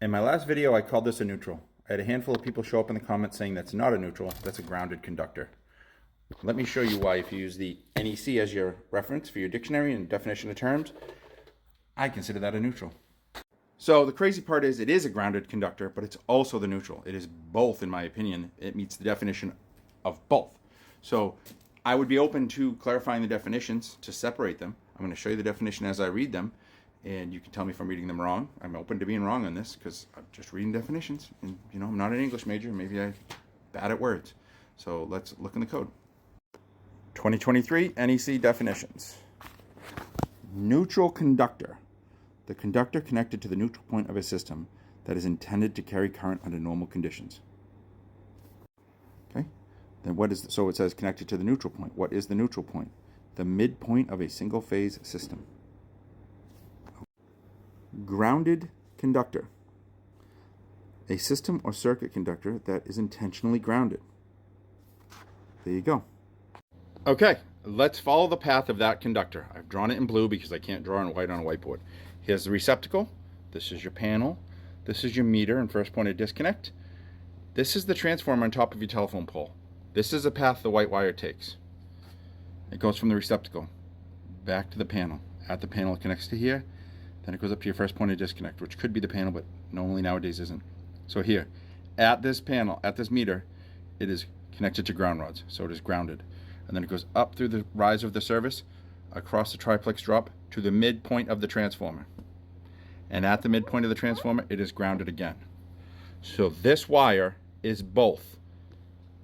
In my last video, I called this a neutral. I had a handful of people show up in the comments saying that's not a neutral, that's a grounded conductor. Let me show you why. If you use the NEC as your reference for your dictionary and definition of terms, I consider that a neutral. So the crazy part is it is a grounded conductor, but it's also the neutral. It is both, in my opinion. It meets the definition of both. So I would be open to clarifying the definitions to separate them. I'm going to show you the definition as I read them, and you can tell me if I'm reading them wrong. I'm open to being wrong on this because I'm just reading definitions, and I'm not an English major. Maybe I'm bad at words. So let's look in the code. 2023 NEC definitions. Neutral conductor. The conductor connected to the neutral point of a system that is intended to carry current under normal conditions. Okay? Then what is, so it says connected to the neutral point. What is the neutral point? The midpoint of a single phase system. Grounded conductor. A system or circuit conductor that is intentionally grounded. There you go. Okay, let's follow the path of that conductor. I've drawn it in blue because I can't draw in white on a whiteboard. Here's the receptacle. This is your panel. This is your meter and first point of disconnect. This is the transformer on top of your telephone pole. This is the path the white wire takes. It goes from the receptacle back to the panel. At the panel it connects to here. Then it goes up to your first point of disconnect, which could be the panel, but normally nowadays isn't. So here, at this panel, at this meter, it is connected to ground rods, so it is grounded. And then it goes up through the riser of the service, across the triplex drop, to the midpoint of the transformer. And at the midpoint of the transformer, it is grounded again. So this wire is both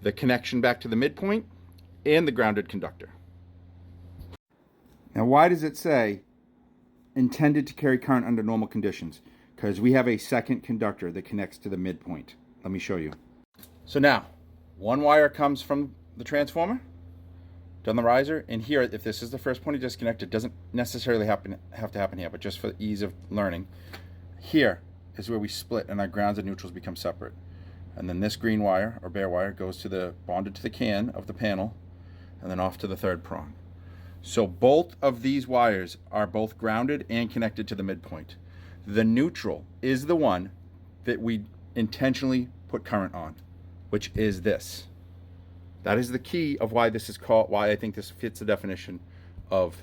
the connection back to the midpoint and the grounded conductor. Now, why does it say intended to carry current under normal conditions? Because we have a second conductor that connects to the midpoint. Let me show you. So now, one wire comes from the transformer down the riser, and here, if this is the first point of disconnect, it doesn't necessarily have to happen here, but just for ease of learning, here is where we split and our grounds and neutrals become separate. And then this green wire, or bare wire, goes to the bonded to the can of the panel, and then off to the third prong. So both of these wires are both grounded and connected to the midpoint. The neutral is the one that we intentionally put current on, which is this. That is the key of why this is called, why I think this fits the definition of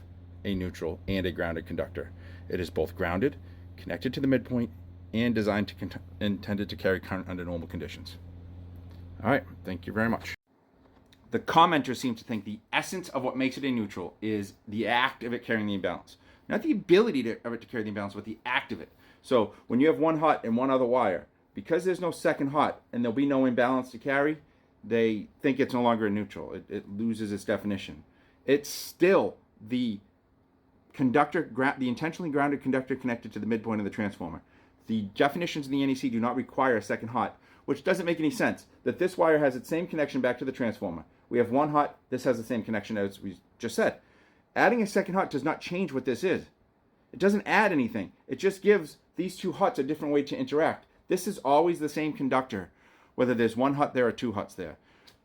a neutral and a grounded conductor. It is both grounded, connected to the midpoint, and designed to intended to carry current under normal conditions. All right, thank you very much. The commenters seem to think the essence of what makes it a neutral is the act of it carrying the imbalance. Not the ability of it to carry the imbalance, but the act of it. So when you have one hot and one other wire, because there's no second hot and there'll be no imbalance to carry, they think it's no longer a neutral. It loses its definition. It's still the conductor, the intentionally grounded conductor connected to the midpoint of the transformer. The definitions in the NEC do not require a second hot, which doesn't make any sense. That this wire has its same connection back to the transformer. We have one hot, this has the same connection as we just said. Adding a second hot does not change what this is. It doesn't add anything. It just gives these two hots a different way to interact. This is always the same conductor, whether there's one hot there or two hots there.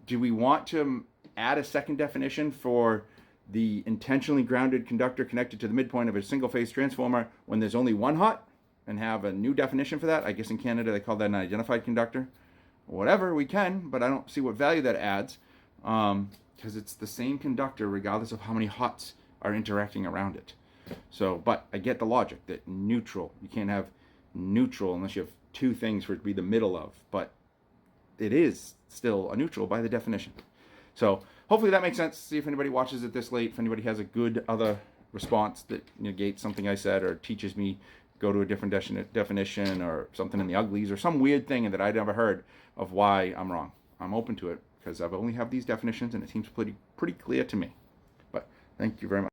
Do we want to add a second definition for the intentionally grounded conductor connected to the midpoint of a single phase transformer when there's only one hot, and have a new definition for that? I guess in Canada they call that an identified conductor. Whatever, we can, but I don't see what value that adds, because it's the same conductor regardless of how many hots are interacting around it. So, but I get the logic that neutral, you can't have neutral unless you have two things for it to be the middle of, but it is still a neutral by the definition. So hopefully that makes sense. See if anybody watches it this late, if anybody has a good other response that negates something I said or teaches me go to a different definition or something in the uglies or some weird thing that I'd never heard of why I'm wrong. I'm open to it because I've only have these definitions and it seems pretty clear to me. But thank you very much.